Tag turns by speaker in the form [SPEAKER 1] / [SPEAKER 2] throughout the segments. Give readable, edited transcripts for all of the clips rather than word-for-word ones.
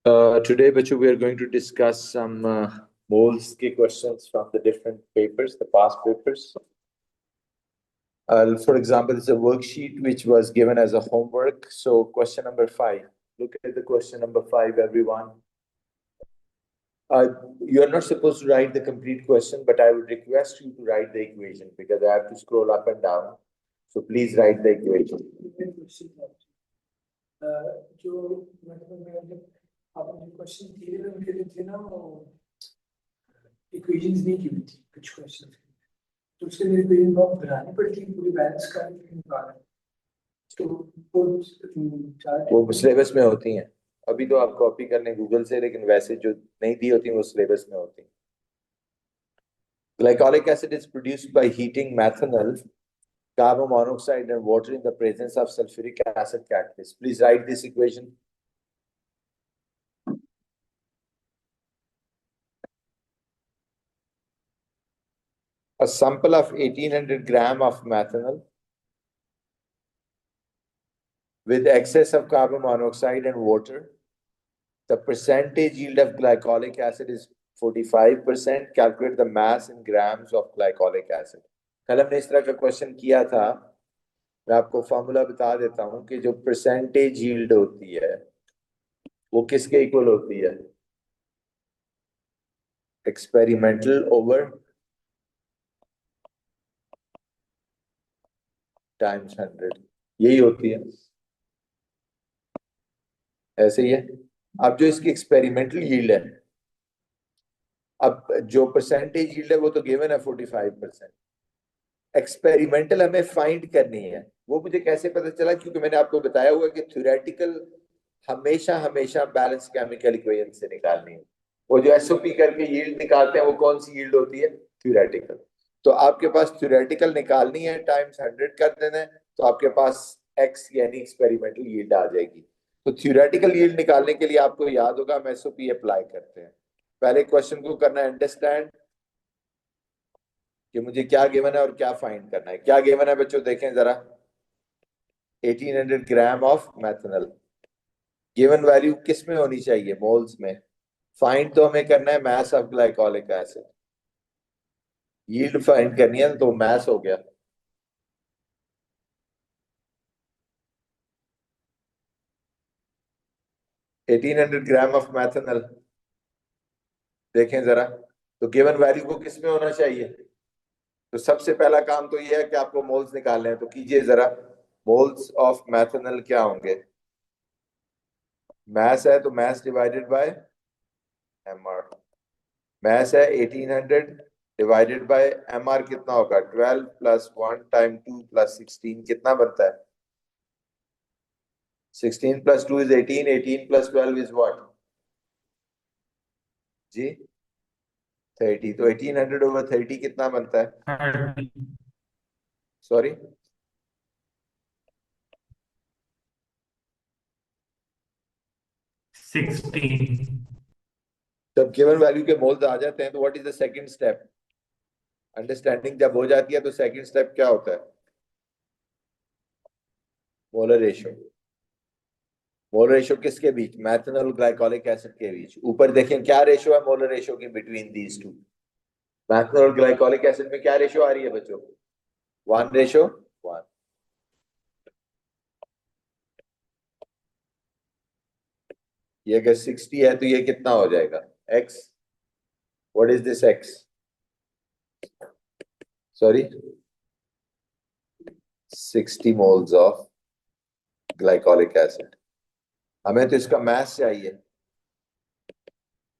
[SPEAKER 1] Today, Bachu, we are going to discuss some moles के questions from the different papers, the past papers. For example, this is a worksheet which was given as a homework. So question number 5. Look at the question number 5, everyone. You are not supposed to write the complete question, but I would request you to write the equation because I have to scroll up and down. So please write the equation.
[SPEAKER 2] आपने question दिए थे ना वो equations नहीं की थी कुछ question तो उसके लिए इक्वेशन बहुत बनानी पड़ती है पूरी बैलेंस करके निकालना तो
[SPEAKER 1] वो सिलेबस में होती हैं अभी तो आप कॉपी कर लें गूगल से लेकिन वैसे जो नहीं दी होती वो सिलेबस में होती हैं Glycolic acid is produced by heating methanol, carbon monoxide and water in the presence of sulfuric acid catalyst. Please write this equation. A sample of 1800 gram of methanol with excess of carbon monoxide and water. The percentage yield of glycolic acid is 45%. Calculate the mass in grams of glycolic acid. कल हमने इस तरह का question किया था मैं आपको formula बता देता हूं कि जो परसेंटेज यील्ड होती है वो किसके इक्वल होती है एक्सपेरिमेंटल ओवर टाइम्स 100 यही होती है ऐसे ही है अब जो इसकी एक्सपेरिमेंटल यील्ड है अब जो परसेंटेज यील्ड है वो तो गिवन है 45%. एक्सपेरिमेंटल हमें फाइंड करनी है वो मुझे कैसे पता चला क्योंकि मैंने आपको बताया हुआ कि थ्योरेटिकल हमेशा हमेशा बैलेंस केमिकल इक्वेशन से निकालनी है वो जो एसओपी करके यील्ड निकालते हैं वो कौन सी यील्ड होती है थ्योरेटिकल तो आपके पास थ्योरेटिकल निकालनी है टाइम्स 100 कर देना है तो आपके पास एक्स यानी एक्सपेरिमेंटल यील्ड आ जाएगी तो थ्योरेटिकल यील्ड निकालने के लिए आपको याद होगा हम एसओपी अप्लाई करते हैं पहले क्वेश्चन को करना है अंडरस्टैंड कि मुझे क्या गिवन है और क्या फाइंड करना है क्या गिवन है बच्चों देखें जरा 1800 gram of methanol given value किस में होनी चाहिए मोल्स में फाइंड तो हमें करना है mass of glycolic acid yield find करनी है तो मास हो गया एटीन 1800 ग्राम ऑफ मैथनॉल देखें जरा तो गिवन वैल्यू को किस में होना चाहिए तो सबसे पहला काम तो ये है कि आपको मोल्स निकालने हैं तो कीजिए जरा मोल्स ऑफ मैथनॉल क्या होंगे मास है तो मास डिवाइडेड बाय एमआर मास है 1800 डिवाइडेड बाय एमआर कितना होगा 12 प्लस 1 टाइम 2 प्लस 16 कितना बनता है 16 plus 2 is 18 18 plus 12 is what जी 30 तो 1800 ओवर 30 कितना बनता है सॉरी
[SPEAKER 2] 16
[SPEAKER 1] जब गिवन वैल्यू के मोल्स आ जाते हैं तो what is the second step understanding जब हो जाती है तो सेकंड स्टेप क्या होता है मोलर रेशियो मोलर रेशियो किसके बीच मैथनॉल ग्लाइकोलिक एसिड के बीच ऊपर देखें क्या रेशियो है मोलर रेशियो की between these two methanol glycolic acid में क्या रेशियो आ रही है बच्चों 1:1 ये अगर 60 है तो ये कितना हो जाएगा x what is this x sorry 60 moles of glycolic acid हमें तो इसका मास चाहिए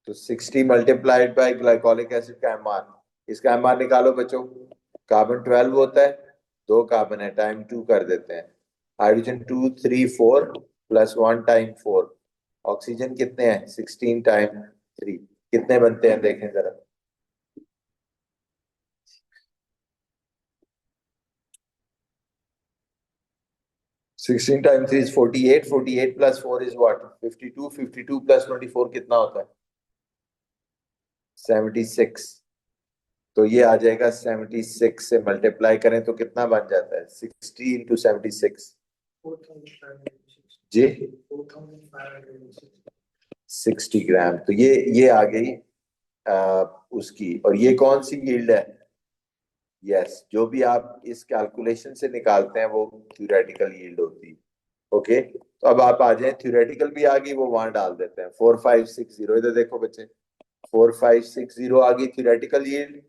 [SPEAKER 1] तो 60 मल्टीप्लाइड बाय ग्लाइकोलिक एसिड का एमआर इसका एमआर निकालो बच्चों कार्बन 12 होता है 2 कार्बन है टाइम 2 कर देते हैं हाइड्रोजन 2 3 4 प्लस 1 टाइम 4 ऑक्सीजन कितने हैं 16 टाइम 3 कितने बनते हैं देखें जरा sixteen time 3 is 48 48 plus 4 is what 52 52 plus 24 कितना होता है 76 तो ये आ जाएगा 76 से मल्टीप्लाई करें तो कितना बन जाता है 60 इंटू 76 जी 60 ग्राम। तो ये आ गई उसकी। और ये कौन सी यील्ड है? यस, जो भी आप इस कैलकुलेशन से निकालते हैं वो थ्योरेटिकल यील्ड होती है। ओके, तो अब आप आ जाए, थ्योरेटिकल भी आ गई, वो वहां डाल देते हैं 4560। इधर देखो बच्चे, 4560 आ गई थ्योरेटिकल यील्ड।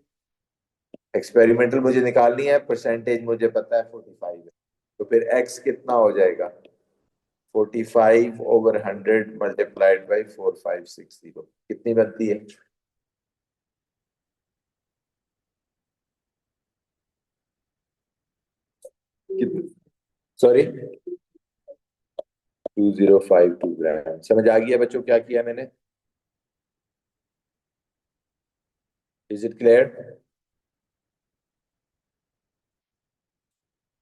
[SPEAKER 1] एक्सपेरिमेंटल मुझे निकालनी है, परसेंटेज मुझे पता है 45 है। तो फिर एक्स कितना हो जाएगा? 45/100 मल्टीप्लाइड बाई 4560 कितनी बनती है? सॉरी, 2052 ग्राम। समझ आ गया बच्चों क्या किया मैंने? Is it clear?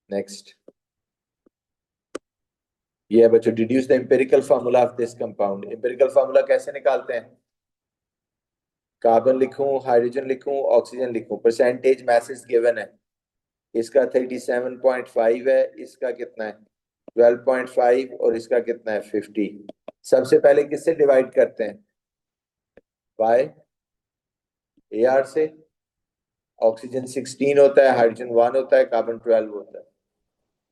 [SPEAKER 1] नेक्स्ट, ये है बच्चों, deduce the empirical formula of this compound. Empirical formula कैसे निकालते हैं? कार्बन लिखूं, हाइड्रोजन लिखूं, ऑक्सीजन लिखूं? परसेंटेज मैसेज गिवन है। इसका 37.5 है, इसका कितना है? 12.5, और इसका कितना है? 50। सबसे पहले किससे डिवाइड करते हैं? बाय AR से। ऑक्सीजन 16 होता है, हाइड्रोजन 1 होता है, कार्बन 12 होता है।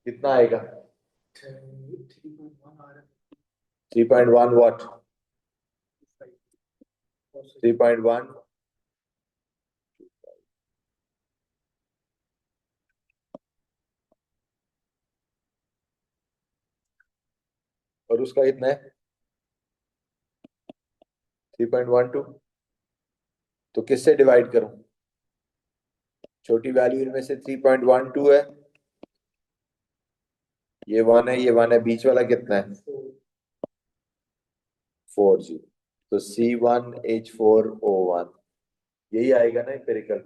[SPEAKER 1] कितना आएगा?
[SPEAKER 2] 3.1 आ रहा है।
[SPEAKER 1] 3.1 व्हाट? 3.1। और उसका कितना है? 3.12। तो किससे डिवाइड करूं? छोटी वैल्यू इनमें से 3.12 है, ये 1 है, ये 1 है, बीच वाला कितना है? 4G। तो C1H4O1, यही आएगा ना एम्पिरिकल?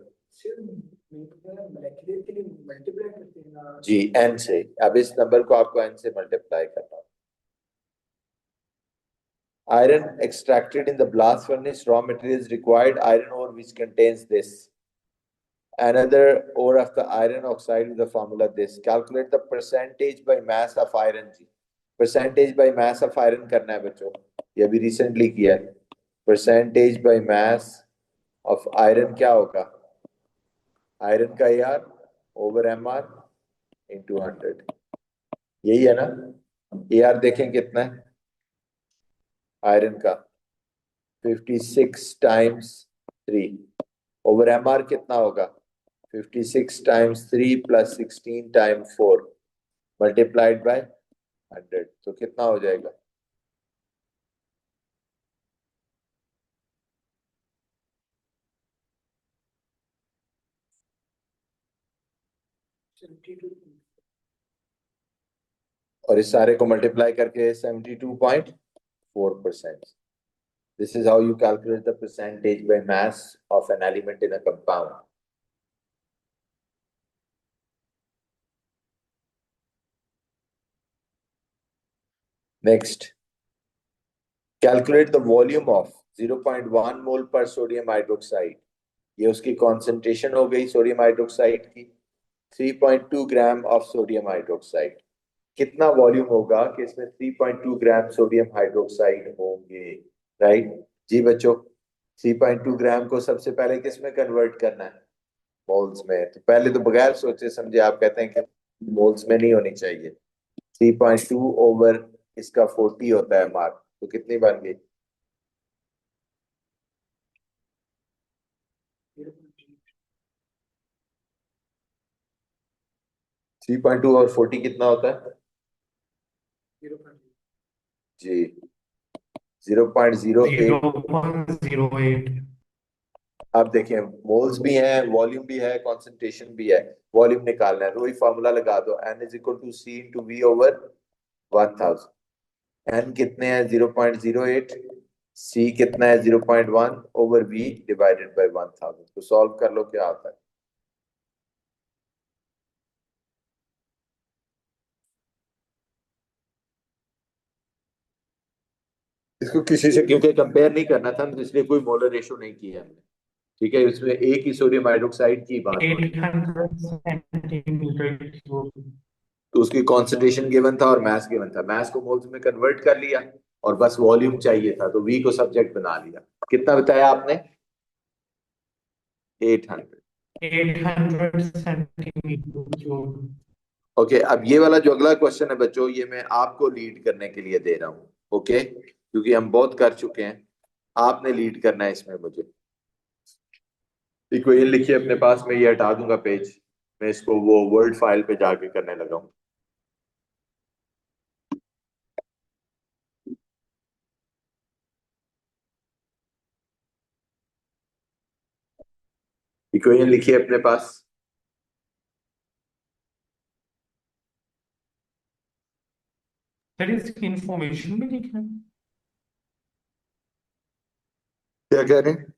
[SPEAKER 2] मॉलिक्यूलर के लिए मल्टीप्लाई करते हैं ना।
[SPEAKER 1] जी, N से। अब इस नंबर को आपको N से मल्टीप्लाई करना है। Iron extracted in the blast furnace, raw materials required, iron ore which contains this. Another ore of the iron oxide with the formula this. Calculate the percentage by mass of iron ji. Percentage by mass of iron करना है बच्चों, ये अभी recently किया है। Percentage by mass of iron क्या होगा? Iron का AR over MR into 100, यही है ना? AR देखें कितना है आयरन का? 56 टाइम्स 3 ओवर MR कितना होगा? 56 times 3 plus 16 times 4 multiplied by 100। तो कितना हो जाएगा? और इस सारे को मल्टीप्लाई करके 72.4%। This is how you calculate the percentage by mass of an element in a compound. Next, calculate the volume of 0.1 mole per sodium hydroxide. ये उसकी concentration हो गई सोडियम हाइड्रोक्साइड की। 3.2 ग्राम ऑफ सोडियम हाइड्रोक्साइड। कितना volume होगा कि इसमें 3.2 gram sodium hydroxide होंगे? राइट जी बच्चों, 3.2 ग्राम को सबसे पहले किस में कन्वर्ट करना है? मोल्स में। तो पहले तो बगैर सोचे समझे आप कहते हैं कि मोल्स में नहीं होनी चाहिए। 3.2 ओवर इसका 40 होता है मार्क, तो कितनी बन गई? 3.2 और 40 कितना होता है जी? 0.08।
[SPEAKER 3] 0.08।
[SPEAKER 1] आप देखिए, मोल्स भी हैं, वॉल्यूम भी है, कंसंट्रेशन भी है। वॉल्यूम निकालना है तो वही फॉर्मूला लगा दो, N is equal to C into V over 1000। N कितने हैं? 0.08। C कितना है? 0.1 ओवर V डिवाइडेड बाय 1000। तो सॉल्व कर लो, क्या आता है? इसको किसी से क्योंकि कंपेयर नहीं करना था तो इसलिए कोई मोलर रेशो नहीं किया हमने। ठीक है, इसमें एक ही सोडियम हाइड्रोक्साइड की बात हो रही है,
[SPEAKER 3] 800 cm।
[SPEAKER 1] तो उसकी कॉन्सेंट्रेशन गिवन था और मास गिवन था। मास को मोल्स में कन्वर्ट कर लिया, और बस वॉल्यूम चाहिए था, तो वी को सब्जेक्ट बना लिया। कितना बताया आपने? 800।
[SPEAKER 3] 800 सेंटीमीटर क्यूब।
[SPEAKER 1] ओके, अब ये वाला जो अगला क्वेश्चन है बच्चों, ये मैं आपको लीड करने के लिए दे रहा हूँ। ओके, क्योंकि हम बहुत कर चुके हैं, आपने लीड करना है इसमें मुझे। इक्वेशन लिखिए अपने पास, मैं ये हटा दूंगा पेज, मैं इसको वो वर्ड फाइल पे जाके करने लगा हूँ। इक्वेशन लिखिए अपने पास।
[SPEAKER 3] सर इसकी इंफॉर्मेशन भी लिखना है?
[SPEAKER 1] क्या कह रहे हैं?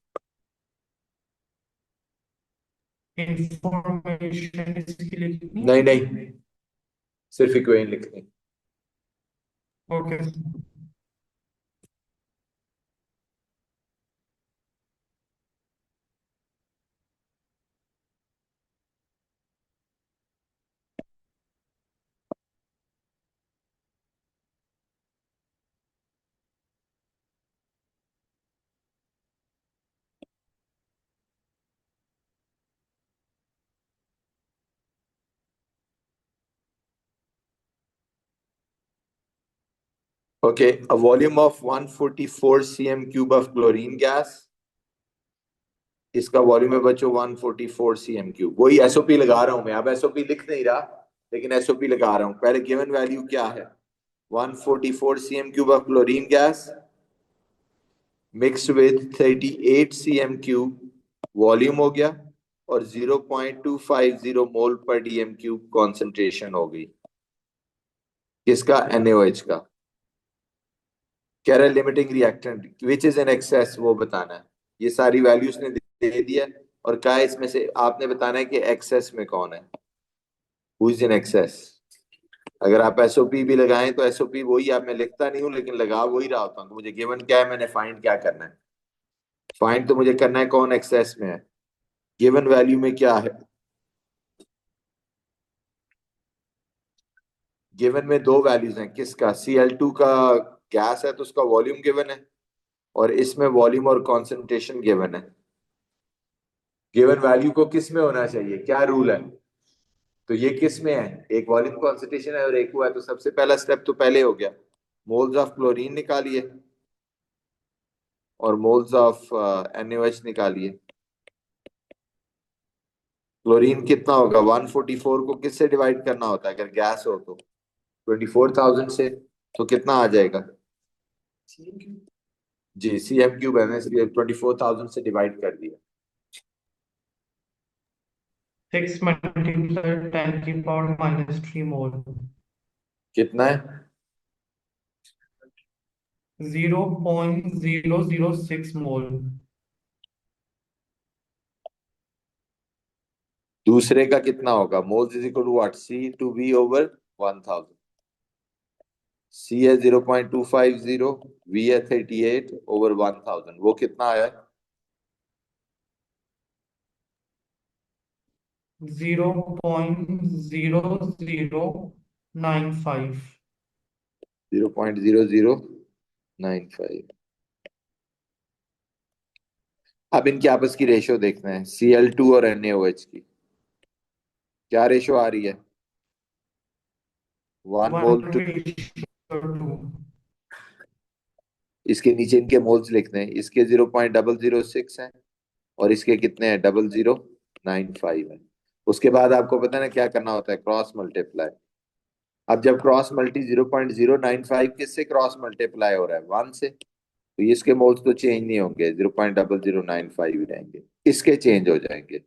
[SPEAKER 3] इंफॉर्मेशन इसकी लिखनी
[SPEAKER 1] नहीं
[SPEAKER 3] है?
[SPEAKER 1] नहीं, सिर्फ इक्वेशन लिखनी।
[SPEAKER 3] Okay.
[SPEAKER 1] Okay, a volume of 144 cm cube of chlorine gas. इसका वॉल्यूम है बच्चों 144 cm क्यूब। वही एसओपी लगा रहा हूं मैं, अब एसओपी लिख नहीं रहा, लेकिन एसओपी लगा रहा हूं। पहले गिवन वैल्यू क्या है? 144 cm cube of chlorine gas mixed with 38 cm cube volume हो गया, और 0.250 मोल पर डीएम क्यूब कॉन्सेंट्रेशन हो गई। किसका? NaOH का। कह रहा है limiting reactant which is in excess, वो बताना है। ये सारी वैल्यूज ने दे दिया, और कहा है इसमें से आपने बताना है कि एक्सेस में कौन है, हु इज इन एक्सेस। अगर आप एसओपी भी लगाएं तो एसओपी वही, आप मैं लिखता नहीं हूं लेकिन लगा वही रहा होता हूं। तो मुझे गिवन क्या है, मैंने फाइंड क्या करना है? फाइंड तो मुझे करना है कौन एक्सेस में है। गिवन वैल्यू में क्या है? गिवन में दो वैल्यूज हैं। किसका? Cl2 का गैस है तो उसका वॉल्यूम गिवन है, और इसमें वॉल्यूम और कॉन्सेंट्रेशन गिवन है। गिवन वैल्यू को किस में होना चाहिए, क्या रूल है? तो ये किस में है? एक वॉल्यूम कॉन्सेंट्रेशन है और एक हुआ है, तो सबसे पहला स्टेप तो पहले हो गया। मोल्स ऑफ क्लोरीन निकालिए और मोल्स ऑफ NaOH निकालिए। क्लोरीन कितना होगा? 144 को किससे डिवाइड करना होता है अगर गैस हो तो? 24,000 से। तो कितना आ जाएगा? जी, cm क्यूब है ना, इसलिए 24,000 से डिवाइड कर दिया।
[SPEAKER 3] 6 मल्टीप्लाई 10 की पावर -3 मोल।
[SPEAKER 1] कितना है?
[SPEAKER 3] 0.006 मोल।
[SPEAKER 1] दूसरे का कितना होगा? Moles is equal to what? C/V/1000। C है 0.250, V है 38/1000। वो कितना आया?
[SPEAKER 3] 0.0095।
[SPEAKER 1] 0.0095। अब इनकी आपस की रेशियो देखना है, Cl2 और NaOH की क्या रेशियो आ रही है? 1 मोल टू।
[SPEAKER 3] 1:2।
[SPEAKER 1] इसके नीचे इनके मोल्स लिखने हैं, इसके 0.006 है और इसके कितने हैं? 0095 है। उसके बाद आपको पता है ना क्या करना होता है? Cross multiply. अब जब क्रॉस मल्टी 0.095 किससे क्रॉस मल्टीप्लाई हो रहा है? 1 से, तो इसके मोल्स तो चेंज नहीं होंगे, 0.0095 ही रहेंगे। इसके चेंज हो जाएंगे,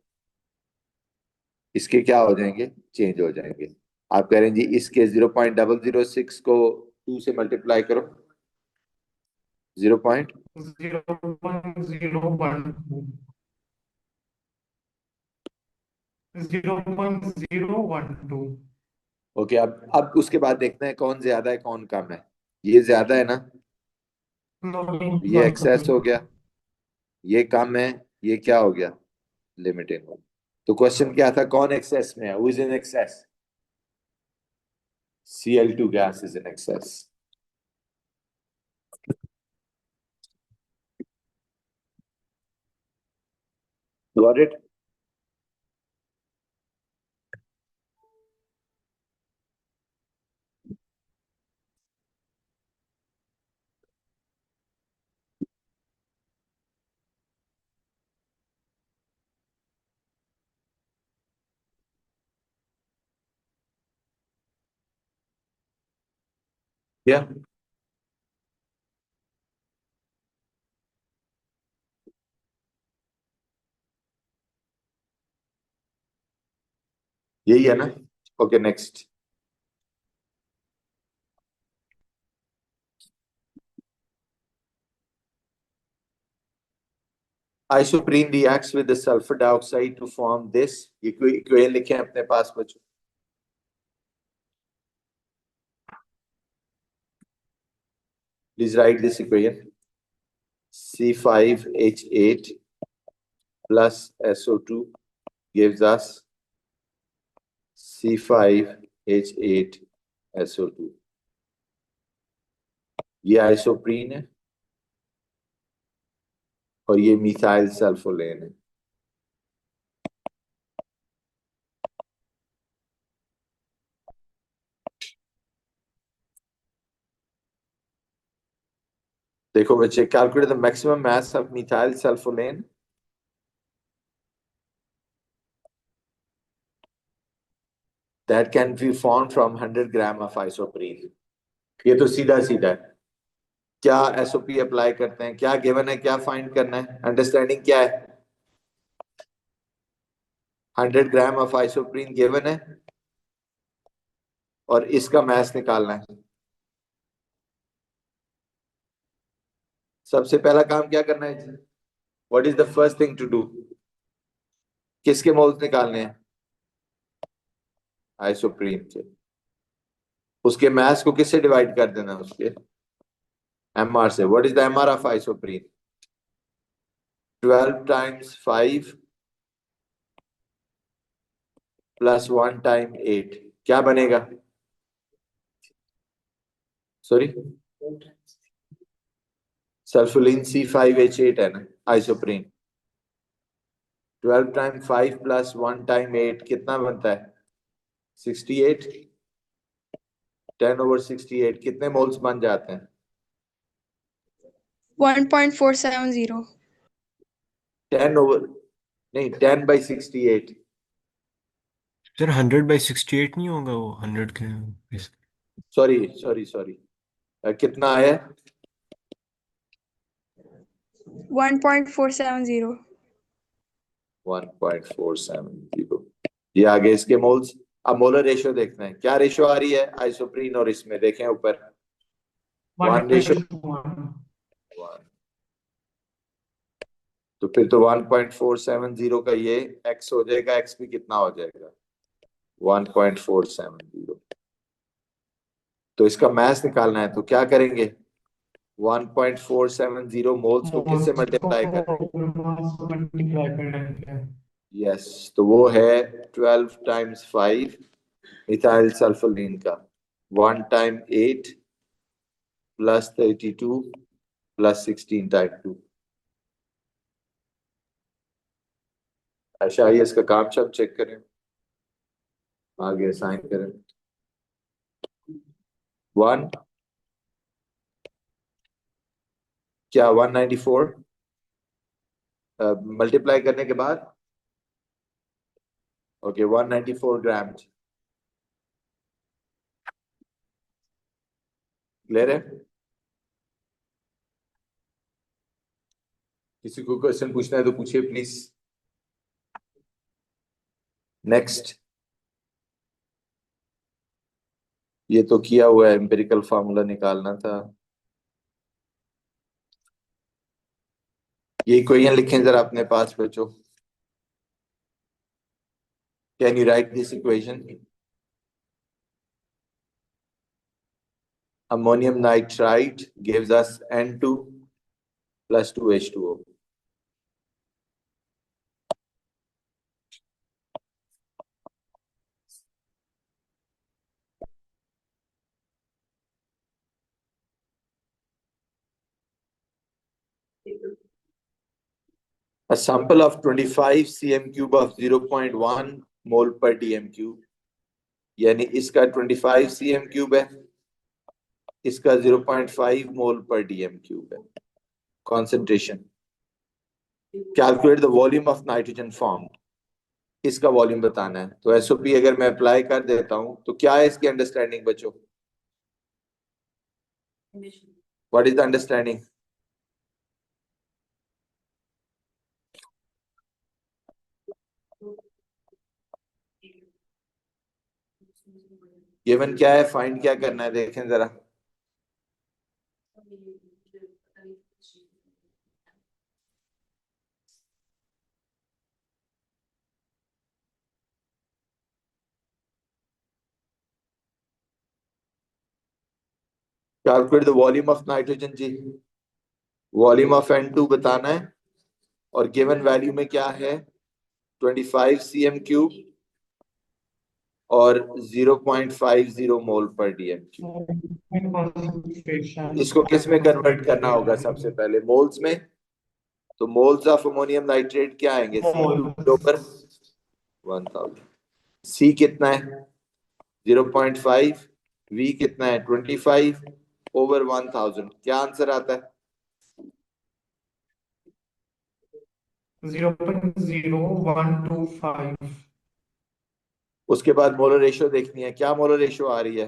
[SPEAKER 1] इसके क्या हो जाएंगे? चेंज हो जाएंगे। आप कह रहे हैं जी इसके 0.006 को 2 से मल्टीप्लाई करो, 0.
[SPEAKER 3] 0.012। 0.012।
[SPEAKER 1] ओके, अब उसके बाद देखते हैं कौन ज्यादा है कौन कम है। ये ज्यादा है ना,
[SPEAKER 3] क्लोरीन
[SPEAKER 1] ये एक्सेस हो
[SPEAKER 3] क्लोरीन।
[SPEAKER 1] गया। ये कम है, ये क्या हो गया? लिमिटिंग हो गया। तो क्वेश्चन क्या था, कौन एक्सेस में है? Who is in excess? Cl2 gas is in excess. Got it? Yeah. यही है ना? Okay, next. Isoprene reacts with the sulfur dioxide to form this. Equation लिखे हैं अपने पास बच्चों. Please write this equation. C5H8 plus SO2 gives us C5H8 SO2. ये isoprene है और ये मिथाइल सल्फोलेन है. देखो बच्चे, calculate the maximum mass of methyl sulfolane that can be formed from 100 gram of isoprene. ये तो सीधा सीधा है. क्या एसओपी अप्लाई करते हैं, क्या गिवन है, क्या फाइंड करना है, अंडरस्टैंडिंग क्या है? 100 ग्राम ऑफ आइसोप्रीन गिवन है और इसका मास निकालना है. सबसे पहला काम क्या करना है? What is the first thing to do? किसके मोल्स निकालने हैं? आइसोप्रीन के. उसके मास को किससे डिवाइड कर देना? उसके एमआर से. What is the MR of isoprene? 12 times 5 plus 1 time 8 क्या बनेगा? सॉरी, सल्फोलिन C5H8 है ना आइसोप्रीन. 12 टाइम 5 प्लस 1 टाइम 8 कितना बनता है? 68. 10/68 कितने मोल्स बन जाते हैं?
[SPEAKER 4] 1.470.
[SPEAKER 1] 10 ओवर नहीं, 10/68.
[SPEAKER 5] सर 100/68 नहीं होगा वो 100 के.
[SPEAKER 1] सॉरी सॉरी सॉरी, कितना है?
[SPEAKER 4] 1.470.
[SPEAKER 1] 1.470. ये आगे इसके मोल्स. अब मोलर रेशियो देखते हैं, क्या रेशियो आ रही है आइसोप्रीन और इसमें? देखें ऊपर, 1 रेशियो
[SPEAKER 3] 1:1.
[SPEAKER 1] 1. तो फिर तो 1.470 का ये x हो जाएगा. x भी कितना हो जाएगा? 1.470. तो इसका मास निकालना है, तो क्या करेंगे? 1.470 मोल्स को किससे मल्टीप्लाई कर रहे हैं?
[SPEAKER 3] मल्टीप्लाई करेंगे.
[SPEAKER 1] यस, तो वो है 12 टाइम्स 5 मिथाइल सल्फोलिन का, 1 टाइम 8 प्लस 32 प्लस 16 टाइम 2. अच्छा, ये इसका काम शाम चेक करें, आगे साइन करें. 1 क्या 194 मल्टीप्लाई करने के बाद? ओके, 194 ग्राम. क्लियर है? किसी को क्वेश्चन पूछना है तो पूछिए प्लीज. नेक्स्ट. ये तो किया हुआ है, एम्पिरिकल फार्मूला निकालना था. ये इक्वेशन लिखें जरा अपने पास बच्चों. Can you right this equation? Ammonium nitrite gives us N2 plus 2H2O. A sample of 25 cm cube of 0.1 mole per dm cube, यानी इसका 25 cm cube है, इसका 0.5 मोल पर dm cube है. Concentration. Calculate the volume of nitrogen formed. इसका volume बताना है. तो एसओपी अगर मैं अप्लाई कर देता हूं तो क्या है इसकी अंडरस्टैंडिंग बच्चों? What is the understanding? Given क्या है, फाइंड क्या करना है, देखें जरा. Calculate the volume of nitrogen जी. वॉल्यूम ऑफ N2 बताना है और गिवन वैल्यू में क्या है, 25 cm क्यूब और 0.50 मोल पर डीएम क्यूब.
[SPEAKER 3] concentration.
[SPEAKER 1] इसको किस में कन्वर्ट करना होगा सबसे पहले? मोल्स में. तो मोल्स ऑफ अमोनियम नाइट्रेट क्या आएंगे?
[SPEAKER 3] Moles.
[SPEAKER 1] ऊपर 1000. सी कितना है? 0.5. वी कितना है? 25 ओवर 1000. क्या आंसर आता है?
[SPEAKER 3] 0.0125.
[SPEAKER 1] उसके बाद मोलर रेशियो देखनी है. क्या मोलर रेशियो आ रही है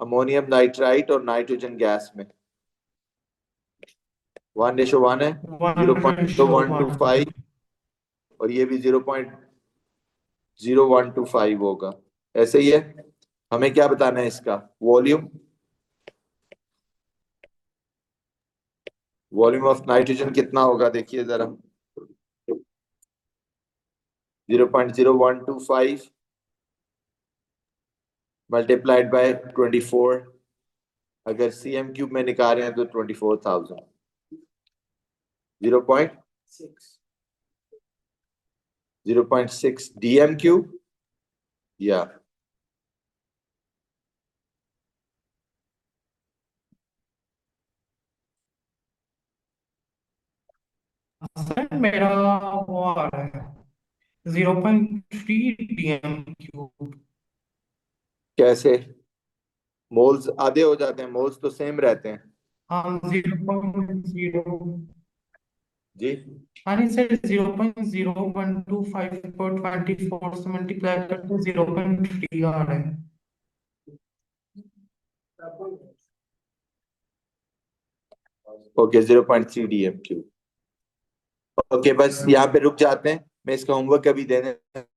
[SPEAKER 1] अमोनियम नाइट्राइट और नाइट्रोजन गैस में? 1:1 है. 0.0125 और ये भी 0.0125 होगा. ऐसे ही है. हमें क्या बताना है इसका वॉल्यूम? वॉल्यूम ऑफ नाइट्रोजन कितना होगा देखिए जरा. 0.0125 मल्टीप्लाइड बाय 24. अगर cm क्यूब में निकाल रहे हैं तो 24,000. 0.6 dm क्यूब या
[SPEAKER 3] सर मेरा वो आ रहा है 0.3 dm3.
[SPEAKER 1] कैसे? मोल्स आधे हो जाते हैं, मोल्स तो सेम रहते हैं
[SPEAKER 3] हाँ 0.0.
[SPEAKER 1] जी.
[SPEAKER 3] हाँ नहीं सर 0.0125 पर 24 से मल्टीप्लाई करके 0.3 आ रहा है.
[SPEAKER 1] Okay 0.3 dm cube. ओके बस यहाँ पे रुक जाते हैं. मैं इसका होमवर्क अभी देने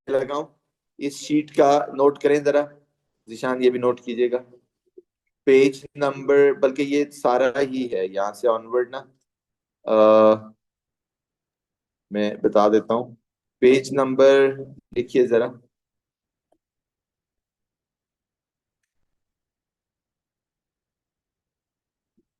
[SPEAKER 1] लगा हूँ. इस शीट का नोट करें जरा. जिशान ये भी नोट कीजिएगा. पेज नंबर, बल्कि ये सारा ही है यहाँ से ऑनवर्ड ना. मैं बता देता हूँ. पेज नंबर लिखिए जरा.